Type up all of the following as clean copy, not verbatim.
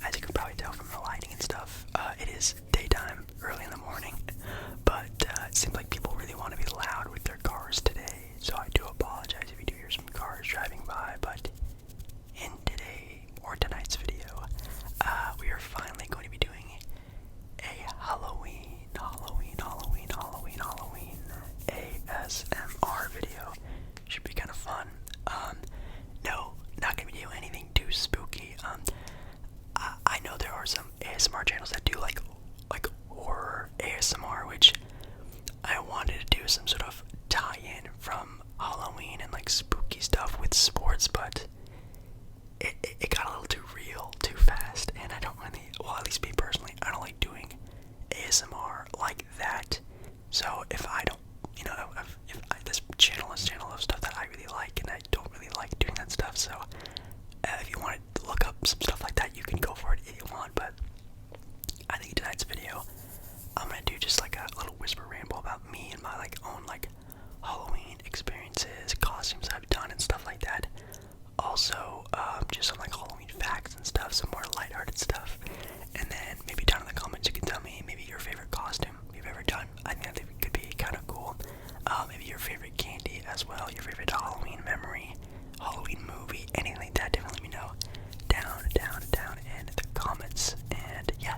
As you can probably tell from the lighting and stuff, it is daytime, early in the morning, but it seems like people really want to be loud with their cars today, so I do apologize if you do hear some cars driving by, but in tonight's video, we are finally going to be doing a Halloween ASMR video. Should be kind of fun. No, not gonna be doing anything too spooky. I know there are some ASMR channels that do like horror ASMR, which I wanted to do some sort of tie-in from Halloween and like spooky stuff with sports, but it got a little too real too fast, and I don't really, well, at least me personally, I don't like doing ASMR like that. So if I don't, this channel is a channel of stuff that I really like, and I don't really like doing that stuff. So if you want to look up some stuff like that, you can go for it if you want. But I think in tonight's video, I'm gonna do just like a little whisper ramble about me and my own Halloween experiences, costumes I've done, and stuff like that. Also, just some Halloween facts and stuff, some more lighthearted stuff. And then maybe down in the comments you can tell me maybe your favorite costume you've ever done. I think that could be kind of cool. Maybe your favorite candy as well, your favorite Halloween memory, Halloween movie, anything like that. Definitely let me know down in the comments. And yeah,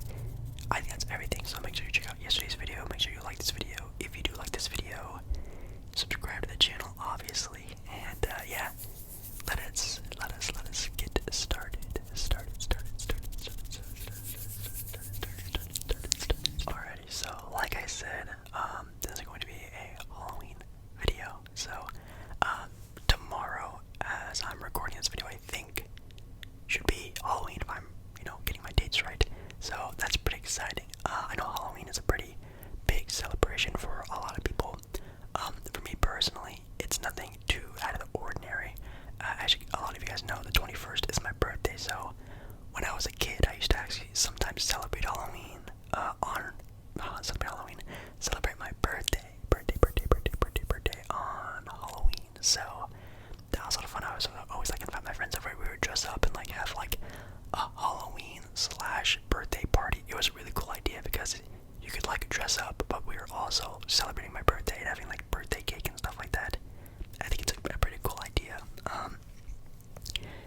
I think that's everything. So make sure you check out yesterday's video. Make sure you like this video. If you do like this video, subscribe to the channel, obviously. And yeah, let us get started. Alrighty, so like I said, this is going to be a Halloween video. So tomorrow, as I'm recording this video, I think should be Halloween if I'm, getting my dates right. So that's pretty exciting. I know Halloween is a pretty big celebration for a lot of people. For me personally, it's nothing too out of the ordinary. As a lot of you guys know, the 21st is my birthday, so when I was a kid, I used to actually sometimes celebrate Halloween, celebrate my birthday on Halloween. So that was a lot of fun. I was always invite my friends over. We would dress up and have a Halloween / birthday party. It was a really cool idea because you could dress up, but we were also celebrating my birthday and having birthday cake and stuff like that. I think it's a pretty cool idea.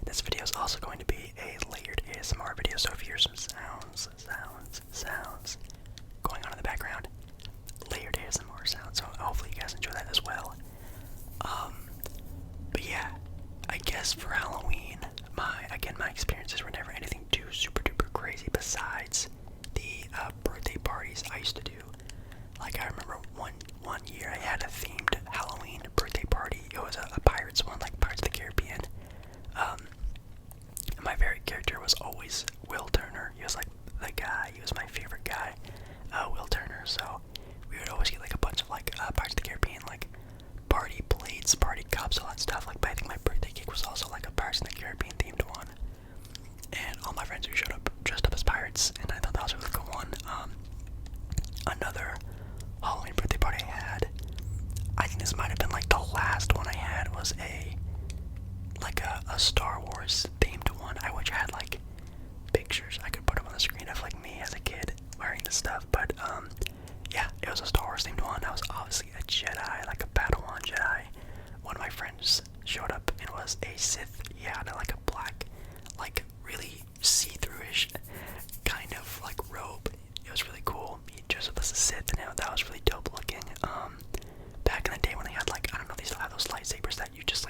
This video is also going to be a layered ASMR video, so if you hear some sounds going on in the background, layered ASMR sounds, so hopefully you guys enjoy that as well. But yeah, I guess for Halloween, my experiences were never anything too super duper crazy besides the birthday parties I used to do. I remember one year I had a themed Halloween birthday party. It was a Pirates one, Pirates of the Caribbean. And my favorite character was always Will Turner. He was the guy. He was my favorite guy, Will Turner. So we would always get a bunch of Pirates of the Caribbean party plates, party cups, all that stuff. But I think my birthday cake was also a Pirates of the Caribbean themed one. And all my friends who showed up dressed up as pirates, and I thought that was a really cool one. Another Halloween birthday party I had, I think this might have been the last one I had, was a Star Wars themed one. I wish I had pictures I could put up on the screen of me as a kid wearing this stuff, but yeah, it was a Star Wars themed one. I was obviously a Jedi, a Padawan Jedi. One of my friends showed up and was a Sith. He had a black, really see-through-ish kind of robe. It was really cool. He dressed up as a Sith, and that was really dope looking. Back in the day when they had I don't know if they still have those lightsabers that you just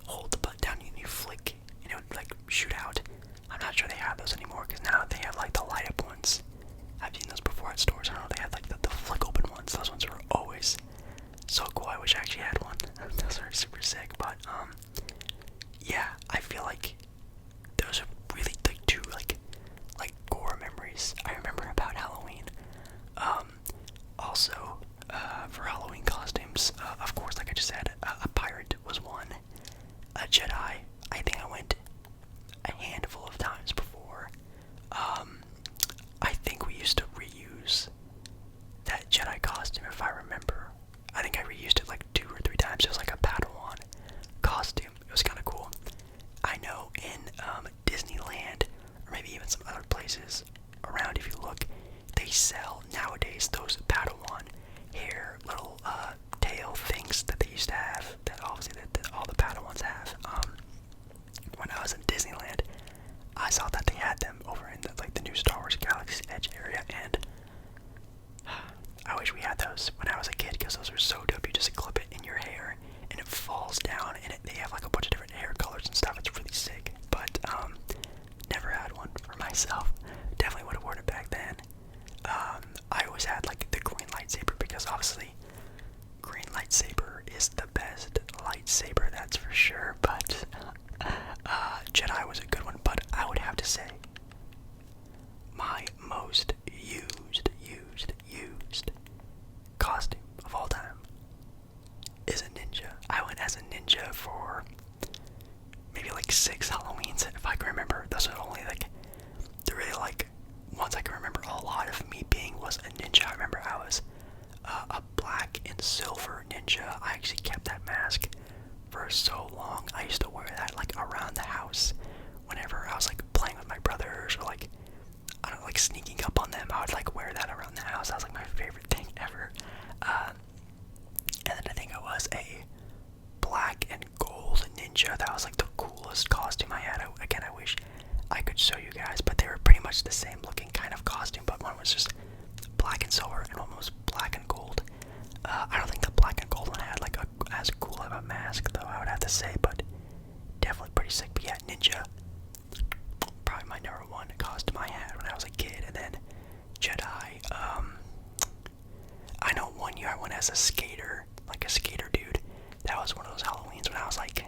hold the butt down and you flick and it would shoot out. I'm not sure they have those anymore because now they have the light up ones. I've seen those before at stores. I don't know, they had the flick open ones. Those ones were always so cool. I wish I actually had one. Those are super sick. But yeah, I feel those are really two core memories I remember about Halloween. Also, for Halloween costumes, of course, like I just said, a pirate was one. A Jedi, I think I went a handful of times before. I think we used to reuse that Jedi costume, if I remember. I think I reused it 2 or 3 times. It was a Padawan costume. It was kind of cool. 6 Halloweens, if I can remember. Those are only like the really like ones I can remember. A lot of me being was a ninja. I remember I was a black and silver ninja. I actually kept that mask for so long. I used to wear that like around the house whenever I was like playing with my brothers or like I don't know, like sneaking up on them. I would like wear that around the house. That was like my favorite thing ever. And then I think I was a black and gold ninja. That was like the coolest costume I had. Again, I wish I could show you guys, but they were pretty much the same looking kind of costume, but one was just black and silver and one was black and gold. I don't think the black and gold one had like as cool of a mask though, I would have to say, but definitely pretty sick. But yeah, ninja, probably my number one costume I had when I was a kid. And then Jedi, I know one year I went as a skater, like a skater dude. That was one of those Halloweens when I was like,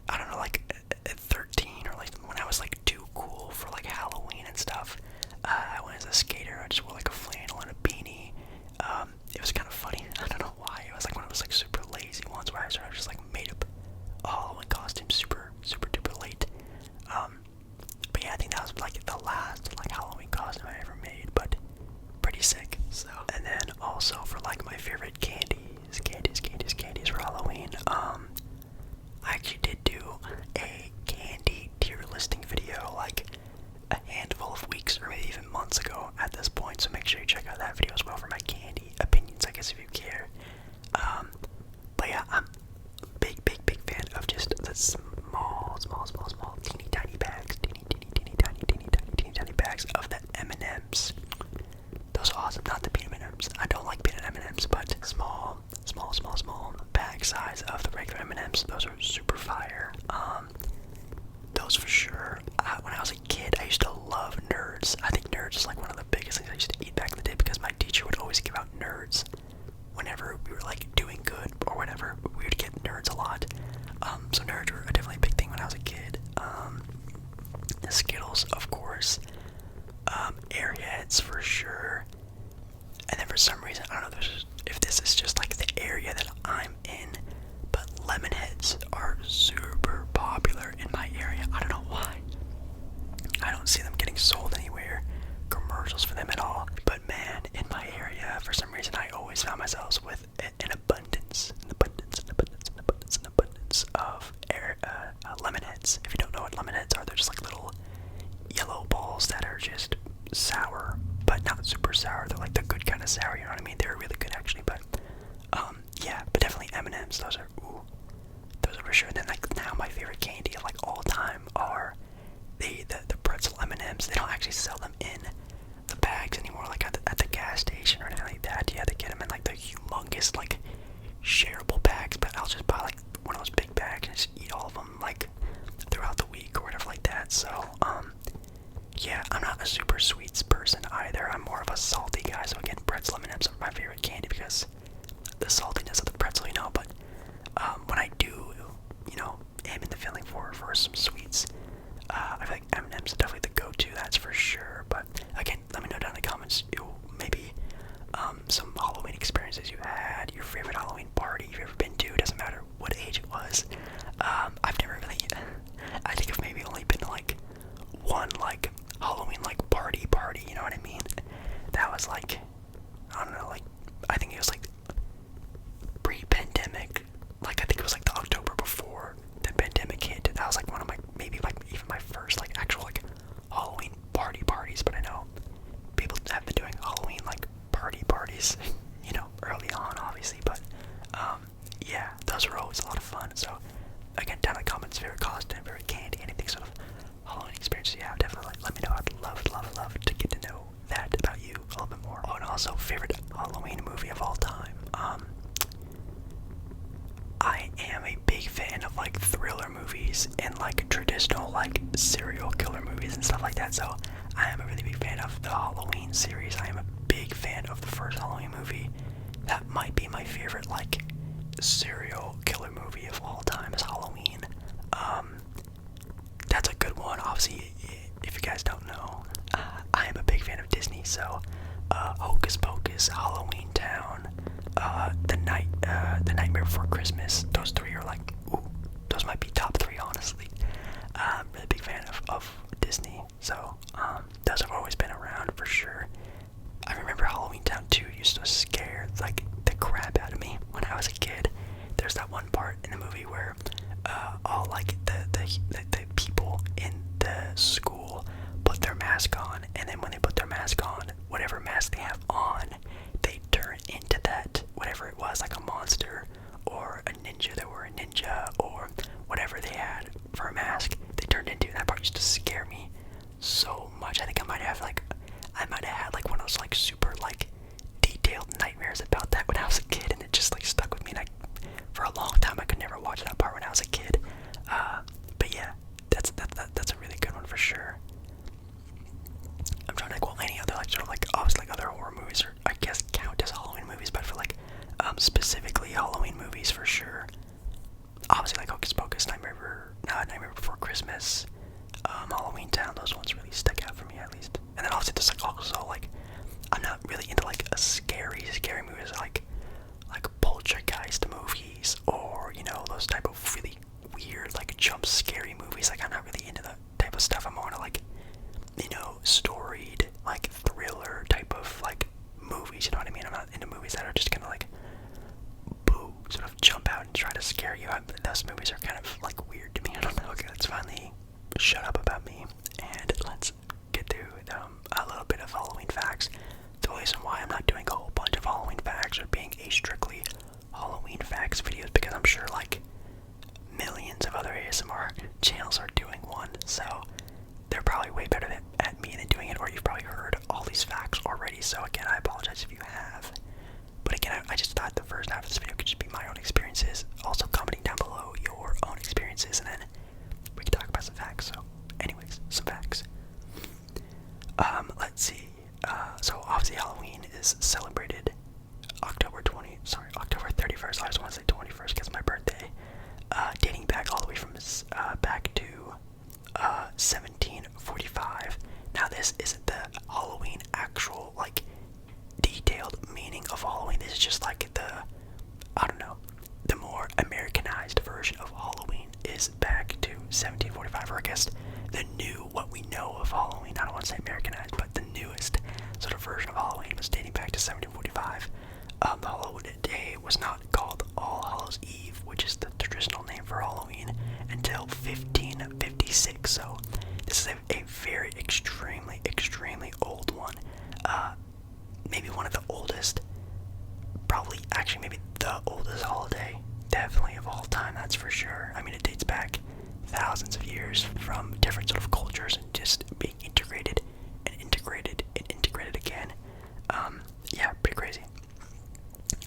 I don't know, like 13 or like when I was like too cool for like Halloween and stuff. I went as a skater. I just wore like a flannel and a beanie. It was kind of funny. I don't know why. It was like one of those like super lazy ones where I sort of just like made up a Halloween costume super duper late. But yeah, I think that was like the last like Halloween costume I ever made, but pretty sick. So, and then also for like my favorite candies for Halloween, I actually did do a candy tier listing video like a handful of weeks or maybe even months ago at this point, so make sure you check out that video as well for my candy opinions, I guess, if you care. But yeah, I'm big fan of just the small, teeny tiny bags, teeny tiny bags of the M&Ms. Those are awesome. Not the peanut M&Ms. I don't like peanut M&Ms, but small bag size of the regular M&Ms. Those are super fire. Those for sure. When I was a kid, I used to love Nerds. I think Nerds was like one of the biggest things I used to eat back in the day because my teacher would always give out Nerds whenever we were like doing good or whatever. We would get Nerds a lot. So Nerds were definitely a big thing when I was a kid. Skittles, of course. Airheads for sure. And then for some reason, I don't know if this is just like the area that I'm in, but lemon heads are super popular in my area. I don't know why. I don't see them getting sold anywhere, commercials for them at all. But man, in my area, for some reason, I always found myself with an abundance of lemon heads. If you don't know what lemon heads are, they're just like little yellow balls that are just sour, but not super sour. They're like the good kind of sour, you know what I mean? They're really good actually, but yeah, but definitely M&Ms. Those are for sure. And then like now my favorite candy of like all time are the pretzel M&Ms. They don't actually sell them in the bags anymore, like at the gas station or anything like that. You have to get them in like the humongous like shareable bags, but I'll just buy like one of those big bags and just eat all of them like throughout the week or whatever like that. So yeah, I'm not a super sweets person either. I'm more of a salty guy. So again, pretzel M&Ms are my favorite candy because the saltiness of the pretzel, you know. But when I do, you know, am in the feeling for some sweets, I feel like M&M's are definitely the go-to. That's for sure. But again, let me know down in the comments. Maybe some Halloween experiences you had, your favorite Halloween party you've ever been to. Doesn't matter what age it was. I've never really. I think I've maybe only been to like one like Halloween like party, you know what I mean? That was like, I don't know, like I think it was like pre-pandemic. Like I think it was like the October before the pandemic hit. That was like one of my maybe like even my first like actual like Halloween parties. But I know people have been doing Halloween like parties, you know, early on obviously. But yeah, those were always a lot of fun. So again, down in the comments, favorite costume, favorite candy, anything sort of Halloween experience you have, definitely let me know. I'd love to get to know that about you a little bit more. Oh, and also favorite Halloween movie of all time. I am a big fan of like thriller movies and like traditional like serial killer movies and stuff like that. So I am a really big fan of the Halloween series. I am a big fan of the first Halloween movie. That might be my favorite like serial killer movie of all time is Halloween. That's a good one. Obviously, if you guys don't know, I am a big fan of Disney. So Hocus Pocus, Halloween Town, the Nightmare Before Christmas. Those three are like, those might be top three, honestly. the people in the school put their mask on, and then when they put their mask on, whatever mask they have on, they turn into that, whatever it was, like a monster, or a ninja. They were a ninja, or whatever they had for a mask, they turned into. And that part used to scare me so much. I think I might have had like one of those like super like detailed nightmares about that when I was a kid, and it just like stuck with me. And for a long time I could never watch that part when I was a kid. But yeah, that's a really good one for sure. I'm trying to think, well, any other like sort of like obviously like other horror movies, or I guess count as Halloween movies, but for like specifically Halloween movies for sure. Obviously like Hocus Pocus, Nightmare Before Christmas, Halloween Town. Those ones really stick out for me at least. And then obviously there's like also like I'm not really into like a scary movies like Poltergeist movies, or you know, those type of really weird like jump scary movies. Like I'm not really into that type of stuff. I'm more into like, you know, storied like thriller type of like movies, you know what I mean? I'm not into movies that are just gonna like boo, sort of jump out and try to scare you. Those movies are kind of like weird to me. I don't know. Okay, let's finally shut up about me and let's get to a little bit of Halloween facts. The reason why I'm not doing a whole bunch of Halloween facts or being a strictly Halloween facts videos, because I'm sure like millions of other ASMR channels are doing one, so they're probably way better at me than doing it, or you've probably heard all these facts already. So again, I apologize if you have. But again, I just thought the first half of this video could just be my own experiences. Also commenting down below your own experiences, and then we can talk about some facts. So anyways, some facts. Let's see. So obviously Halloween is celebrated October 31st. I just want to say 21st because it's my birthday. Dating back all the way from back to 1745. Now this isn't the Halloween actual like detailed meaning of Halloween. This is just like the more Americanized version of Halloween is back to 1745, or I guess what we know of Halloween. I don't want to say Americanized, but the newest sort of version of Halloween was dating back to 1745. The Halloween day was not called All Hallows Eve, which is the traditional name for Halloween, until 1556. So this is a very extremely old one. Maybe one of the oldest, maybe the oldest holiday, definitely of all time, that's for sure. I mean, it dates back thousands of years from different sort of cultures and just being integrated again. Yeah, pretty crazy.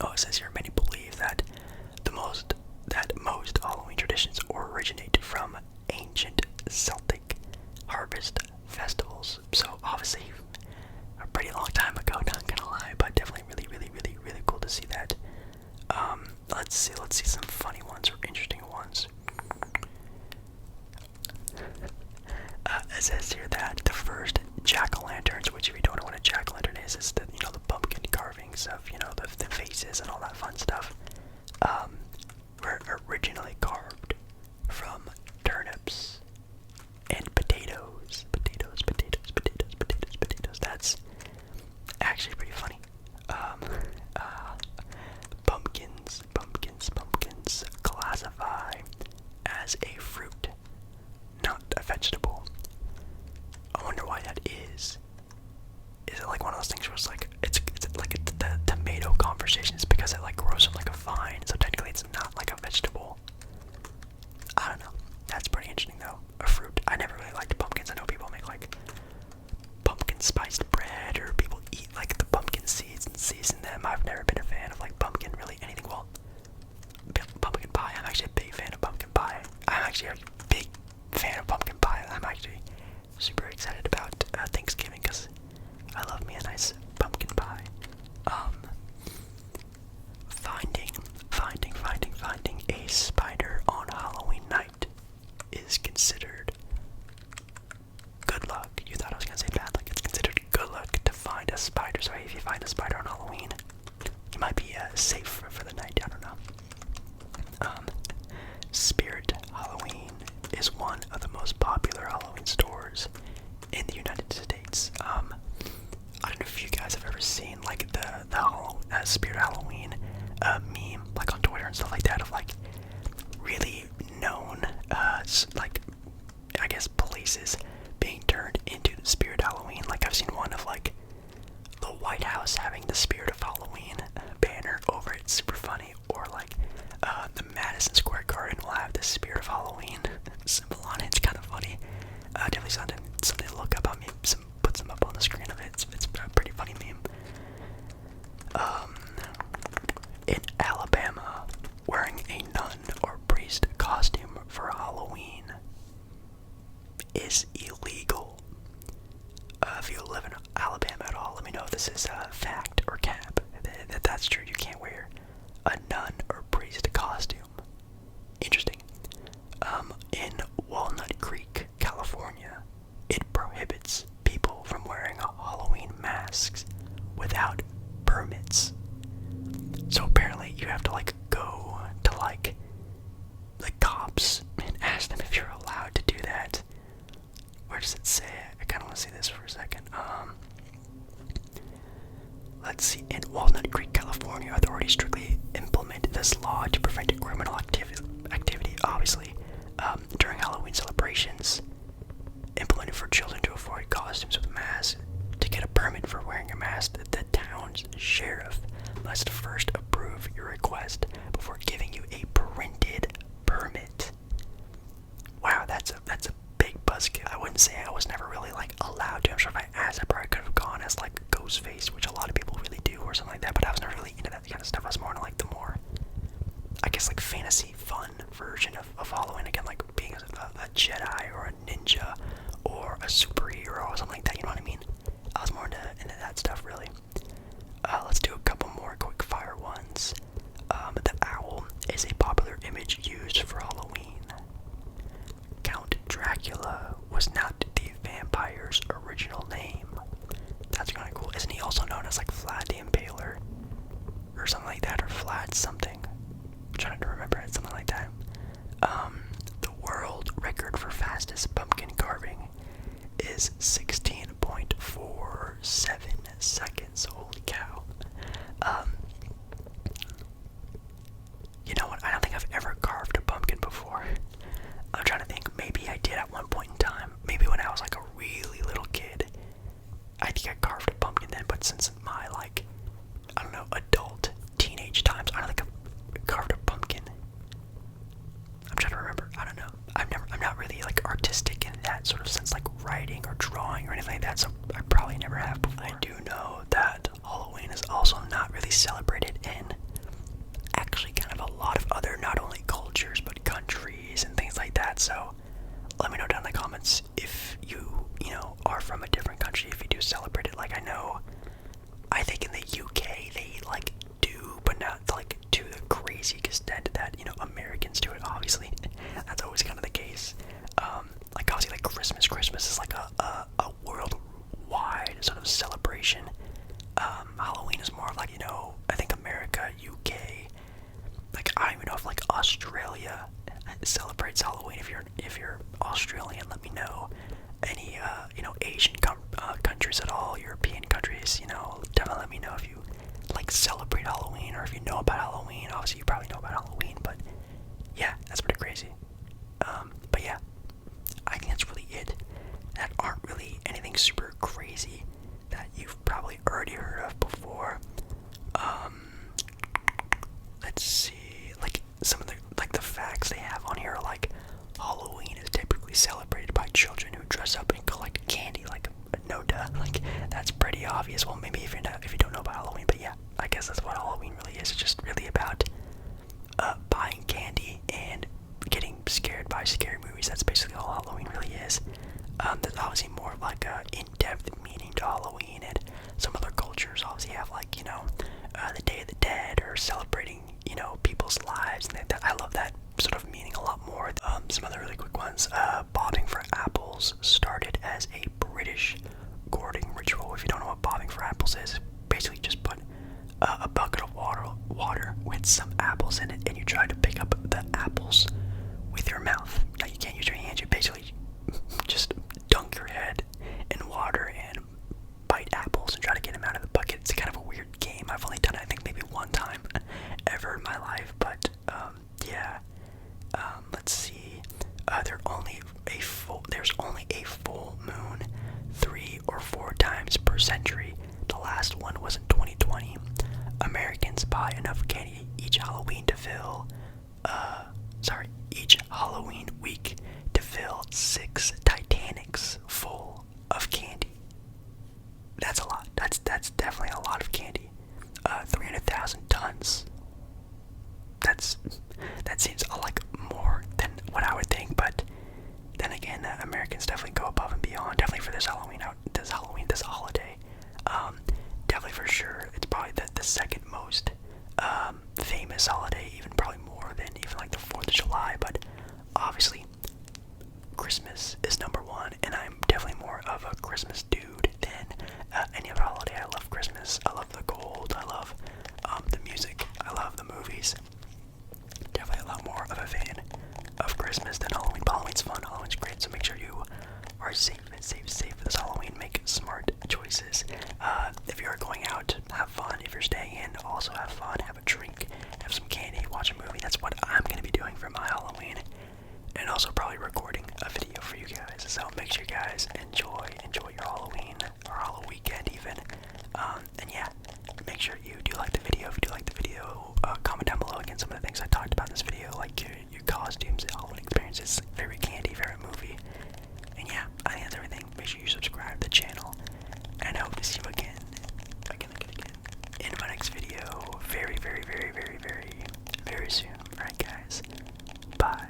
Oh, it says here, many believe that most Halloween traditions originate from ancient Celtic harvest festivals. So obviously a pretty long time ago, not gonna lie, but definitely really cool to see that. Let's see some funny ones or interesting ones. It says here that the first jack-o'-lanterns, which if you don't know what a jack-o'-lantern is the pumpkin carvings of the faces and all that fun stuff, were originally carved from turnips and potatoes. That's actually pretty funny. Pumpkins classify as a fruit, not a vegetable. I wonder why that is. Is it like one of those things where it's like the tomato conversation is because it like grows from like a vine, so technically it's not like a vegetable. I don't know. That's pretty interesting though. A fruit. I never really liked pumpkins. I know people make like pumpkin spiced bread, or people eat like the pumpkin seeds and season them. I've never been a fan of like pumpkin really anything. Well, pumpkin pie. I'm actually a big fan of pumpkin pie. I'm actually a big fan of pumpkin pie. I'm actually super excited about Thanksgiving because I love me a nice pumpkin pie. Finding a spider on Halloween night is considered good luck. You thought I was gonna say bad luck. It's considered good luck to find a spider. So if you find a spider on Halloween, you might be safe for the night. I don't know. Spirit Halloween is one of the most popular Halloween stores in the United States. I don't know if you guys have ever seen like the Spirit Halloween meme, like on Twitter and stuff like that, of like really known like symbol on it. It's kind of funny. Definitely something to look up. I'll put some up on the screen of it. It's a pretty funny meme. In Alabama, wearing a nun or priest costume for Halloween is illegal. If you live in Alabama at all, let me know if this is fact or cap. That's true. You can't wear a nun or priest costume. Interesting. In Walnut Creek, California, it prohibits people from wearing Halloween masks without permits. So apparently you have to like go to like the cops and ask them if you're allowed to do that. Where does it say? I kind of want to see this for a second. Let's see. In Walnut Creek, California, authorities strictly implement this law to prevent criminal activity, obviously, during Halloween celebrations. Implemented for children to avoid costumes with masks. To get a permit for wearing a mask, the town's sheriff must first approve your request before giving you a printed permit. Wow, that's a big buzzkill. I wouldn't say I was never really like allowed to. I'm sure if I asked, I probably could have gone as like Ghostface, which a lot of people really do, or something like that. But I was never really into that kind of stuff. I was more into like the more, I guess, like fantasy fun version of Halloween. Again, like being a Jedi or a ninja or a superhero or something like that. You know what I mean? I was more into that stuff, really. Let's do a couple more quick fire ones. The owl is a popular image used for Halloween. Count Dracula was not the vampire's original name. That's kind of cool. Isn't he also known as like Vlad the Impaler? Or something like that, or Vlad something. I'm trying to remember it, something like that. The world record for fastest pumpkin carving is 16.47 seconds. Holy cow. You know what? I don't think I've ever carved a pumpkin before. I'm trying to think. Maybe I did at one point in time. Maybe when I was like a really little kid. I think I carved a pumpkin then, but since my like, I don't know, adult, teenage times, I don't think I've carved a pumpkin. I'm trying to remember. I don't know. I'm not really like artistic in that sort of sense, like writing or drawing or anything like that, so I probably never have before. I do know that Halloween is also not really celebrated in actually kind of a lot of other, not only cultures, but countries and things like that, so let me know down in the comments if you are from a different country, if you do celebrate it. Like I think in the UK they like do, but not like to the crazy extent that Americans do it. Obviously, that's always kind of the case. Like obviously, like Christmas is like a worldwide sort of celebration. Halloween is more of like I think America, UK. Like I don't even know if like Australia celebrates Halloween. If you're Australian, let me know. Any Asian countries at all, European countries, definitely let me know if you like celebrate Halloween or if you know about Halloween. Obviously you probably know about Halloween, but yeah, that's pretty crazy. But yeah, I think that's really it. That aren't really anything super crazy that you've probably already heard of before. Let's see, like some of the facts they have on here are like Halloween is typically celebrated by children who dress up and collect candy. Like no duh, like that's pretty obvious. Well, maybe if you don't know about Halloween, but yeah, I guess that's what Halloween really is. It's just really about buying candy and getting scared by scary movies. That's basically all Halloween really is. There's obviously more of like a in-depth meaning to Halloween, and some other cultures obviously have like the Day of the Dead or celebrating people's lives, and I love that sort of meaning a lot more. Some other really quick ones. Bobbing for apples started as a British courting ritual. If you don't know what bobbing for apples is, basically just put a bucket of water with some apples in it, and you try to pick up the apples with your mouth. Now you can't use your hands. You basically just dunk your head in water and bite apples and try to get them out of the bucket. It's kind of a weird game. I've only done it I think maybe one time ever in my life, but yeah. Let's see. There's only a Halloween's fun. Halloween's great. So make sure you are safe this Halloween. Make smart choices. If you are going out, have fun. If you're staying in, also have fun. Have a drink, have some candy, watch a movie. That's what I'm gonna be doing for my Halloween, and also probably recording a video for you guys. So make sure you guys enjoy your Halloween or Halloween weekend even. And yeah, make sure you do like the video. If you do like the video, comment down below again some of the things I talked about in this video, like your costumes, Halloween experiences, favorite candy, favorite movie. And yeah, I think that's everything. Make sure you subscribe to the channel, and I hope to see you again, in my next video very soon. Alright guys, bye.